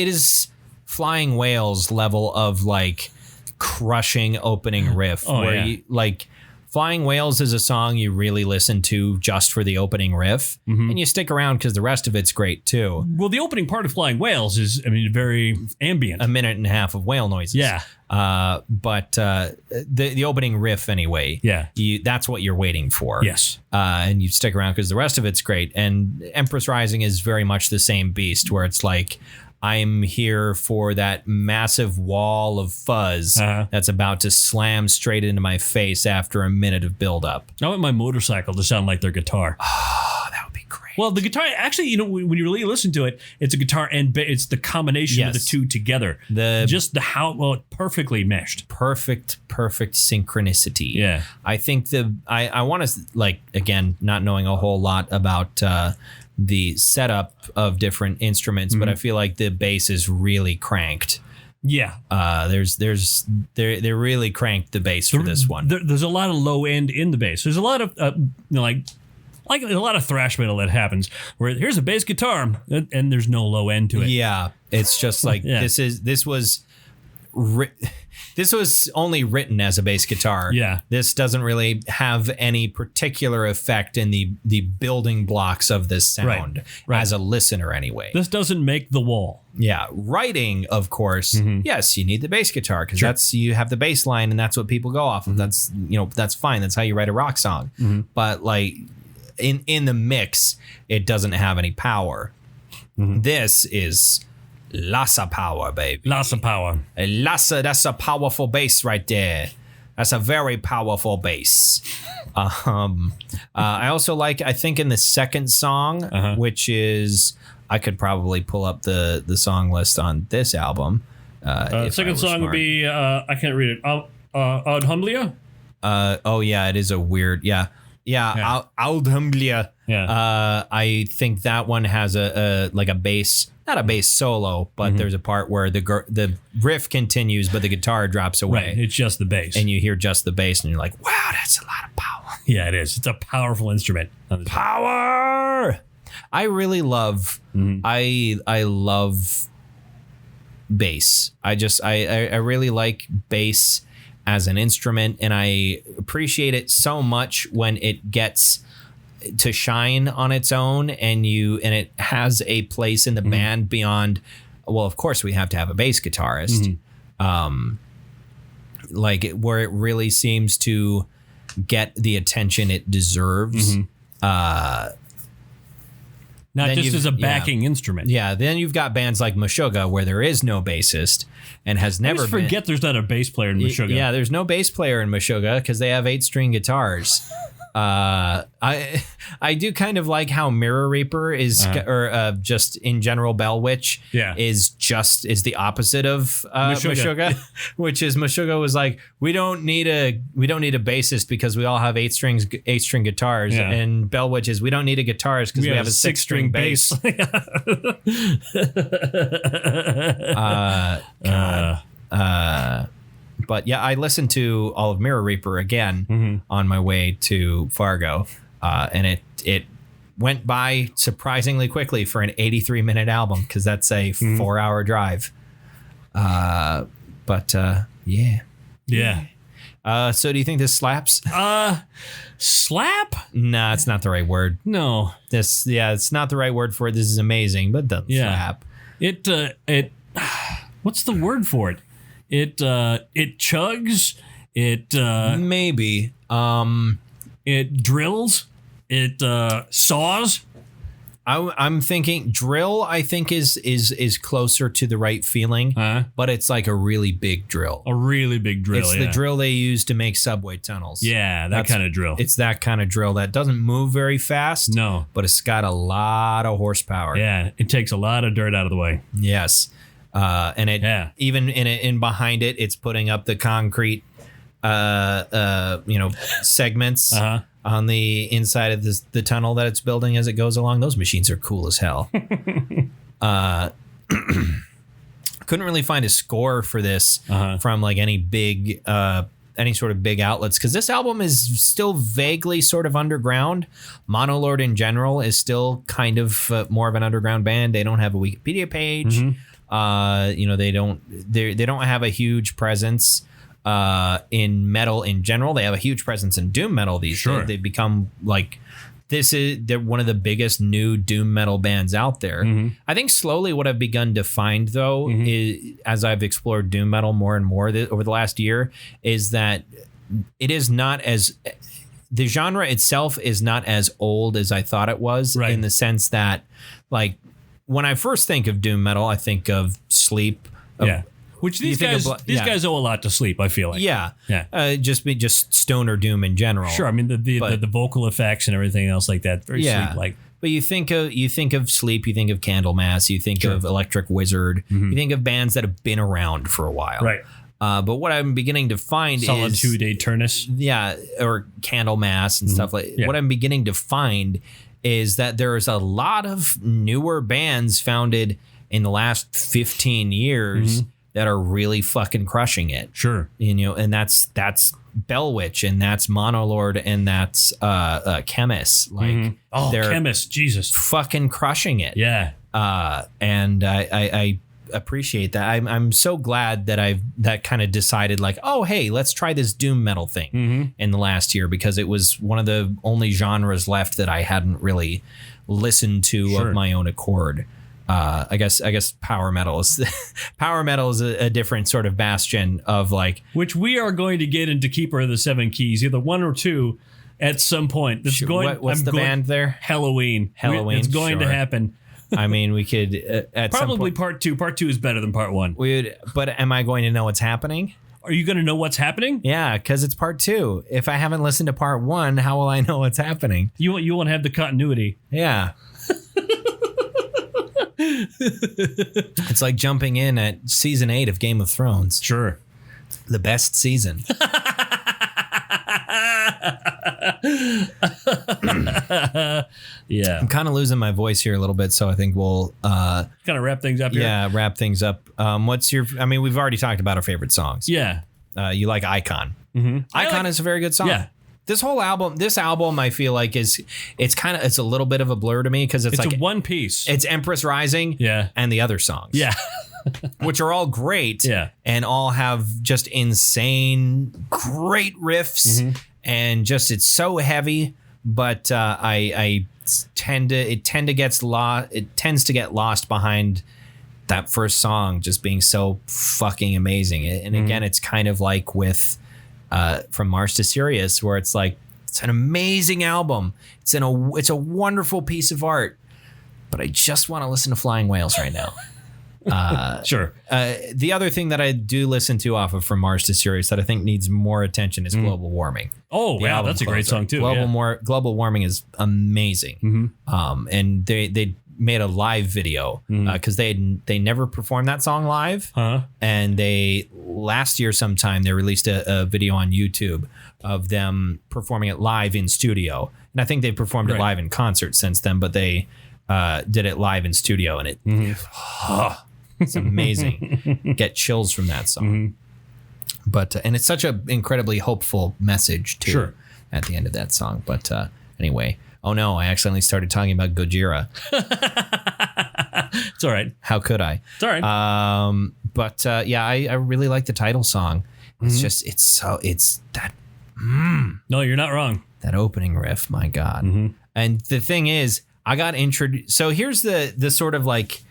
is Flying Whales level of like crushing opening riff. You, like Flying Whales is a song you really listen to just for the opening riff, and you stick around because the rest of it's great too. Well, the opening part of Flying Whales is, very ambient. A minute and a half of whale noises. Yeah. But the opening riff anyway. Yeah. That's what you're waiting for. Yes. And you stick around because the rest of it's great. And Empress Rising is very much the same beast where it's like, I'm here for that massive wall of fuzz that's about to slam straight into my face after a minute of buildup. I want my motorcycle to sound like their guitar. Oh, that would be great. Well, the guitar, actually, when you really listen to it, it's a guitar and it's the combination of the two together. It perfectly meshed. Perfect synchronicity. Yeah. I think I want to, like, again, not knowing a whole lot about the setup of different instruments, but I feel like the bass is really cranked. Yeah. They really cranked the bass for this one. There's a lot of low end in the bass. There's a lot of like a lot of thrash metal that happens where here's a bass guitar and there's no low end to it. Yeah, it's just like this was only written as a bass guitar. Yeah. This doesn't really have any particular effect in the building blocks of this sound as a listener anyway. This doesn't make the wall. Yeah. Writing, of course, yes, you need the bass guitar because that's you have the bass line and that's what people go off of. That's that's fine. That's how you write a rock song. But like in the mix, it doesn't have any power. This is lots of power, baby. Lots of power. That's a powerful bass right there. That's a very powerful bass. I also like, I think in the second song, which is, I could probably pull up the song list on this album. Second song would be, I can't read it. Aud Humblia? Oh yeah, it is a weird, Aud Humblia. Yeah. I think that one has a like a bass, not a bass solo, but there's a part where the riff continues, but the guitar drops away. Right, it's just the bass. And you hear just the bass, and you're like, wow, that's a lot of power. Yeah, it is. It's a powerful instrument. Power! I really love, I love bass. I really like bass as an instrument, and I appreciate it so much when it gets to shine on its own and it has a place in the band beyond, well, of course we have to have a bass guitarist, like where it really seems to get the attention it deserves. Not just as a backing instrument. Yeah, then you've got bands like Meshuggah where there is no bassist and has never been. Forget there's not a bass player in Meshuggah. Yeah, there's no bass player in Meshuggah because they have 8-string guitars. I do kind of like how Mirror Reaper is, or just in general Bell Witch is the opposite of Meshuggah, which is Meshuggah was like, we don't need a bassist because we all have 8-string guitars, and Bell Witch is, we don't need a guitarist because we have a 6-string bass. But yeah, I listened to all of Mirror Reaper again on my way to Fargo, and it went by surprisingly quickly for an 83-minute album because that's a 4-hour drive. Yeah. So do you think this slaps? Slap? Nah, it's not the right word. No. It's not the right word for it. This is amazing, but it doesn't slap. It what's the word for it? It chugs. It maybe. It drills. It saws. I'm thinking drill. I think is closer to the right feeling, but it's like a really big drill. A really big drill. It's the drill they use to make subway tunnels. Yeah, that kind of drill. It's that kind of drill that doesn't move very fast. No, but it's got a lot of horsepower. Yeah, it takes a lot of dirt out of the way. Yes. And it even in behind it, it's putting up the concrete, segments on the inside of the tunnel that it's building as it goes along. Those machines are cool as hell. Couldn't really find a score for this from like any sort of big outlets because this album is still vaguely sort of underground. Monolord in general is still kind of more of an underground band. They don't have a Wikipedia page. They don't have a huge presence in metal in general. They have a huge presence in doom metal these days. They've become like they're one of the biggest new doom metal bands out there. I think slowly what I've begun to find though is, as I've explored doom metal more and more over the last year, is that it is not as the genre itself is not as old as I thought it was, in the sense that like when I first think of doom metal, I think of Sleep. Which these guys owe a lot to Sleep, I feel like. Just stoner doom in general. Sure, I mean the vocal effects and everything else like that, very Sleep-like. But you think of Sleep, you think of Candlemass, you think of Electric Wizard, you think of bands that have been around for a while. Right. But what I'm beginning to find Solitude Aeternus. or Candlemass and stuff like. What I'm beginning to find is that there's a lot of newer bands founded in the last 15 years that are really fucking crushing it. Sure. And that's Bellwitch, and that's Monolord, and that's Chemist. Like, they're Chemist, Jesus, fucking crushing it. Yeah. And I appreciate that. I'm so glad that kind of decided, like, oh, hey, let's try this doom metal thing in the last year, because it was one of the only genres left that I hadn't really listened to of my own accord. I guess power metal is a different sort of bastion of, like, which we are going to get into Keeper of the Seven Keys, either one or two at some point. What's the band there? Halloween. It's going to happen. I mean, we could at probably some point, part two. Part two is better than part one. But am I going to know what's happening? Are you going to know what's happening? Yeah, because it's part two. If I haven't listened to part one, how will I know what's happening? You won't have the continuity. Yeah. It's like jumping in at season 8 of Game of Thrones. Sure. The best season. Yeah. I'm kind of losing my voice here a little bit, so I think we'll kind of wrap things up here. Yeah, wrap things up. We've already talked about our favorite songs. Yeah. You like Icon. Icon is a very good song. Yeah. This album, I feel like it's a little bit of a blur to me, because it's like a one piece. It's Empress Rising, and the other songs, which are all great, and all have just insane, great riffs, and just it's so heavy. But it tends to get lost behind that first song just being so fucking amazing. And again, it's kind of like with From Mars to Sirius, where it's like, it's an amazing album. It's a wonderful piece of art, but I just want to listen to Flying Whales right now. Sure. The other thing that I do listen to off of From Mars to Sirius that I think needs more attention is Global Warming. Oh, wow, that's a great song too. Global Warming is amazing. And they made a live video because they never performed that song live. And last year sometime they released a video on YouTube of them performing it live in studio. And I think they performed it live in concert since then, but they did it live in studio, and it's amazing. Get chills from that song. But and it's such an incredibly hopeful message too at the end of that song. But anyway, oh no, I accidentally started talking about Gojira. It's all right. How could I? It's all right. But I really like the title song. It's just it's that. No, you're not wrong. That opening riff, my God. And the thing is, I got introduced. So here's the sort of like,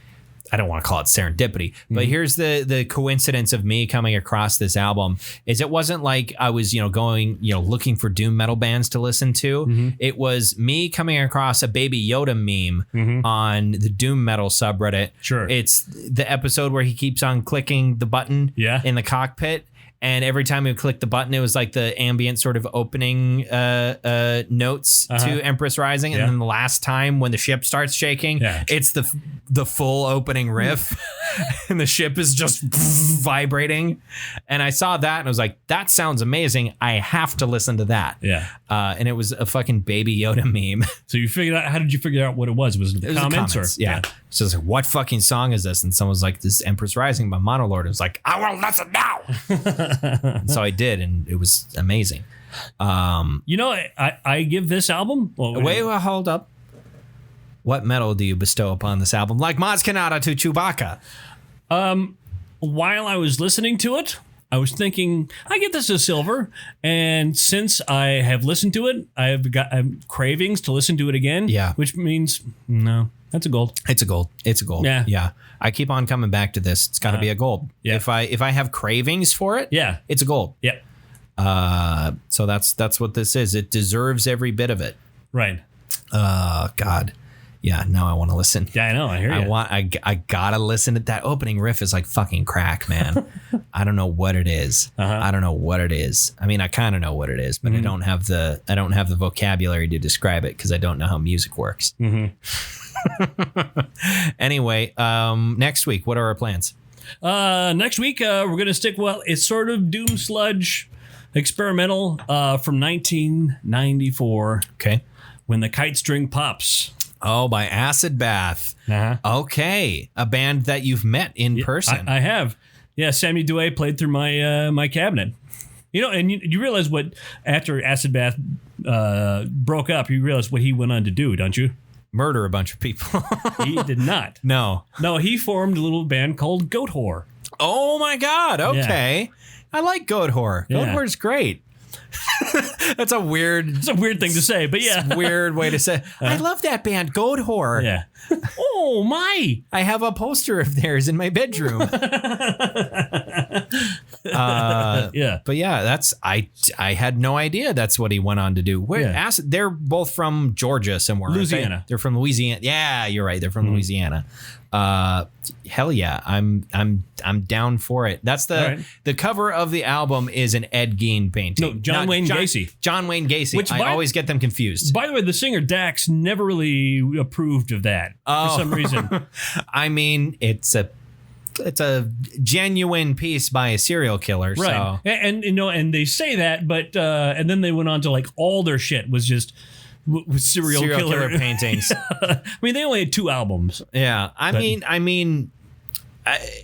I don't want to call it serendipity, but here's the coincidence of me coming across this album. Is it wasn't like I was, going, looking for doom metal bands to listen to. It was me coming across a Baby Yoda meme on the doom metal subreddit. Sure. It's the episode where he keeps on clicking the button in the cockpit. And every time he would click the button, it was like the ambient sort of opening notes to Empress Rising. And then the last time when the ship starts shaking, it's the full opening riff. And the ship is just vibrating. And I saw that and I was like, that sounds amazing. I have to listen to that. Yeah. And it was a fucking Baby Yoda meme. So how did you figure out what it was? Was it the comments? Yeah. So it's like, what fucking song is this? And someone's like, this is Empress Rising by Monolord. It was like, I will listen now. So I did, and it was amazing. I give this album. Wait, hold up. What medal do you bestow upon this album? Like Maz Kanata to Chewbacca. While I was listening to it, I was thinking, I get this as silver. And since I have listened to it, I have cravings to listen to it again. Yeah. Which means, no, that's a gold. It's a gold. It's a gold. Yeah. Yeah. I keep on coming back to this. It's got to be a gold. Yeah. If I have cravings for it, it's a gold. Yeah. So that's what this is. It deserves every bit of it. Right. God. Yeah, now I want to listen. Yeah, I know. I hear you. I gotta listen to that opening riff. Is like fucking crack, man. I don't know what it is. I don't know what it is. I mean, I kind of know what it is, but I don't have the vocabulary to describe it because I don't know how music works. Anyway, next week, what are our plans? Next week, we're gonna stick. Well, it's sort of doom sludge experimental from 1994. Okay. When the Kite String Pops. Oh, by Acid Bath. Okay. A band that you've met in person. I have. Yeah, Sammy Douay played through my my cabinet. You know, and you realize what, after Acid Bath broke up, you realize what he went on to do, don't you? Murder a bunch of people. He did not. No, he formed a little band called Goat Whore. Oh, my God. Okay. Yeah. I like Goat Whore. Goat Whore's great. It's a weird thing to say, but yeah. Weird way to say. I love that band, Goat Whore. Yeah. Oh, my. I have a poster of theirs in my bedroom. Yeah. But yeah, that's I had no idea that's what he went on to do. They're both from Georgia somewhere. Louisiana. They're from Louisiana. Yeah, you're right. They're from Louisiana. Hell yeah, I'm down for it. That's the cover of the album is an Ed Gein painting. No, John Wayne Gacy. John Wayne Gacy. Which I always get them confused. By the way, the singer Dax never really approved of that for some reason. I mean, it's a genuine piece by a serial killer, right? So. And you know, and they say that, but and then they went on to like all their shit was just. With serial killer paintings. I mean, they only had 2 albums. Yeah, I mean,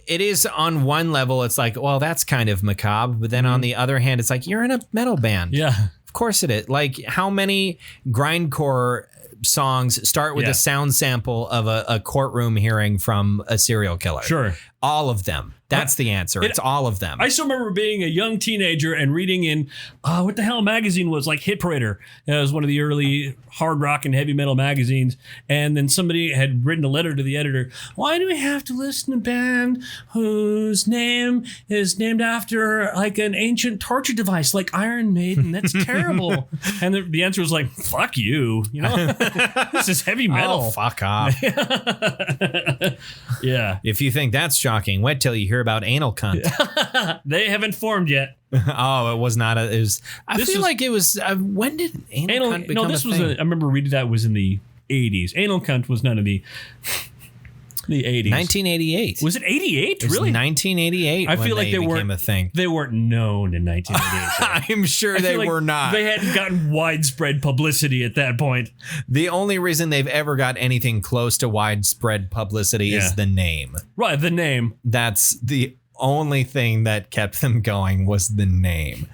it is on one level. It's like, well, that's kind of macabre, but then on the other hand, it's like you're in a metal band. Yeah, of course it is. Like, how many grindcore songs start with a sound sample of a courtroom hearing from a serial killer? Sure, all of them. That's the answer. It's all of them. I still remember being a young teenager and reading in what the hell magazine was, like Hit Parader. It was one of the early hard rock and heavy metal magazines. And then somebody had written a letter to the editor. Why do we have to listen to a band whose name is named after like an ancient torture device like Iron Maiden? That's terrible. And the answer was like, fuck you. You know, this is heavy metal. Oh, fuck off. Yeah. If you think that's shocking, wait till you hear about Anal Cunt. They haven't formed yet. Oh, it was not. It was. I feel like it was. When did Anal Cunt become this a was. thing? I remember reading that was in the 80s. Anal Cunt was none of the 80s. 1988. Was it 88? It was really? 1988. I feel like they became a thing. They weren't known in 1988. I'm sure they were not. They hadn't gotten widespread publicity at that point. The only reason they've ever got anything close to widespread publicity is the name. Right, the name. That's the only thing that kept them going was the name.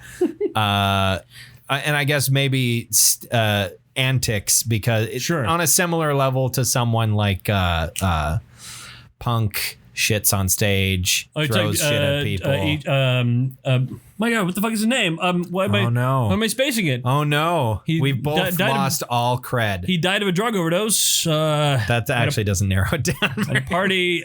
And I guess maybe antics, because on a similar level to someone like Punk shits on stage, throws shit at people. My God, what the fuck is his name? Why am I spacing it? Oh no, we've both lost all cred. He died of a drug overdose. That actually doesn't narrow it down. At a party.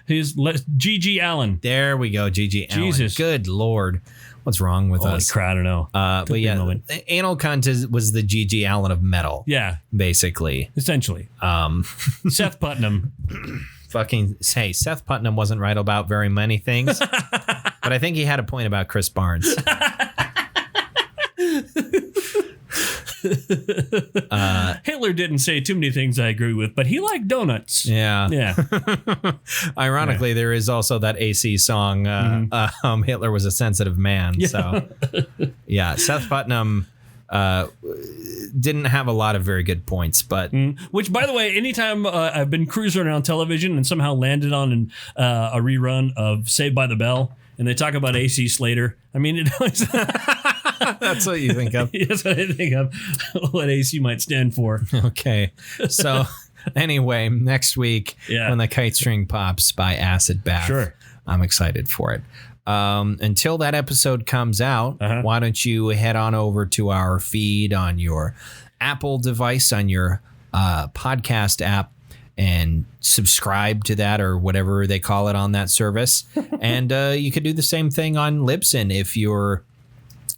His G.G. Allen. There we go, G.G. Allen. Jesus, good Lord. What's wrong with us? Crap, I don't know. But yeah, Anal Cunt was the G.G. Allen of metal. Yeah. Basically. Essentially. Seth Putnam. Hey, Seth Putnam wasn't right about very many things, but I think he had a point about Chris Barnes. Hitler didn't say too many things I agree with, but he liked donuts. Yeah. Yeah. Ironically, there is also that AC song, Hitler was a sensitive man. Yeah. So, yeah, Seth Putnam didn't have a lot of very good points, but which, by the way, anytime I've been cruising around television and somehow landed on a rerun of Saved by the Bell, and they talk about AC Slater, I mean, it always that's what you think of. That's what I think of. What AC might stand for. Okay, so anyway, next week when the Kite String Pops by Acid Bath, I'm excited for it. Until that episode comes out, why don't you head on over to our feed on your Apple device, on your podcast app, and subscribe to that, or whatever they call it on that service. And you could do the same thing on Libsyn if you're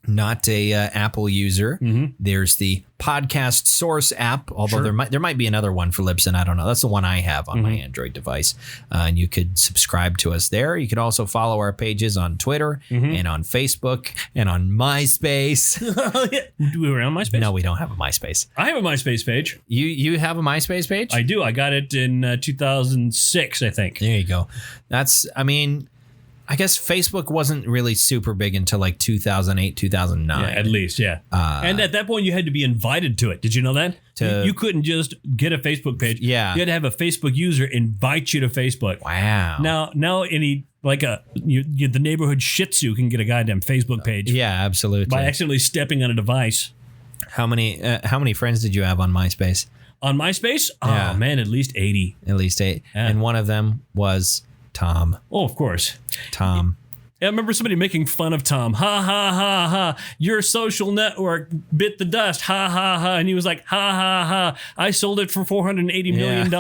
not a Apple user. There's the Podcast Source app, although there might be another one for Libsyn. I don't know. That's the one I have on my Android device. And you could subscribe to us there. You could also follow our pages on Twitter and on Facebook and on MySpace. Do we on MySpace? No, we don't have a MySpace. I have a MySpace page. You have a MySpace page? I do. I got it in 2006, I think. There you go. That's, I mean, I guess Facebook wasn't really super big until like 2008, 2009. Yeah, at least, yeah. And at that point, you had to be invited to it. Did you know that? You couldn't just get a Facebook page. Yeah. You had to have a Facebook user invite you to Facebook. Wow. Now any the neighborhood Shih Tzu can get a goddamn Facebook page. Yeah, absolutely. By accidentally stepping on a device. How many friends did you have on MySpace? On MySpace? Yeah. Oh man, at least 80. At least 8. Yeah. And one of them was Tom. Oh, of course. Tom. I remember somebody making fun of Tom. Ha, ha, ha, ha. Your social network bit the dust. Ha, ha, ha. And he was like, ha, ha, ha. I sold it for $480 million.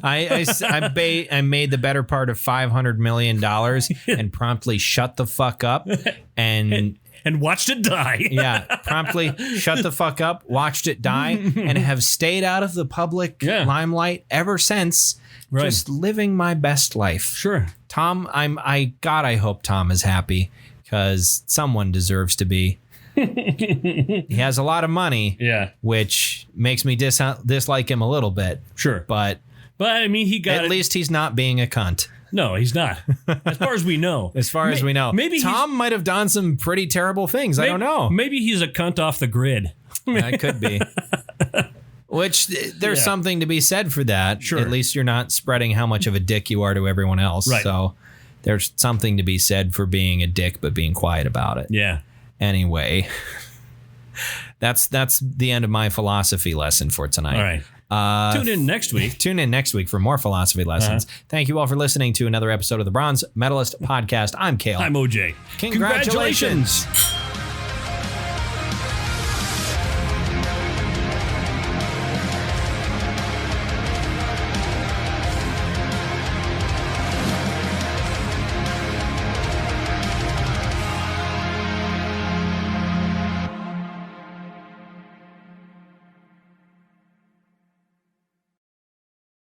I made the better part of $500 million and promptly shut the fuck up and watched it die. Yeah, promptly shut the fuck up, watched it die, and have stayed out of the public limelight ever since. Right. Just living my best life. Sure. Tom, I hope Tom is happy because someone deserves to be. He has a lot of money. Yeah. Which makes me dislike him a little bit. Sure. But I mean, at least he's not being a cunt. No, he's not. As far as we know. Maybe Tom might have done some pretty terrible things. I don't know. Maybe he's a cunt off the grid. That could be. Which there's something to be said for that. Sure. At least you're not spreading how much of a dick you are to everyone else. Right. So there's something to be said for being a dick but being quiet about it. Yeah. Anyway, that's the end of my philosophy lesson for tonight. All right. Tune in next week. Tune in next week for more philosophy lessons. Thank you all for listening to another episode of the Bronze Metalist Podcast. I'm Kale. I'm OJ. Congratulations.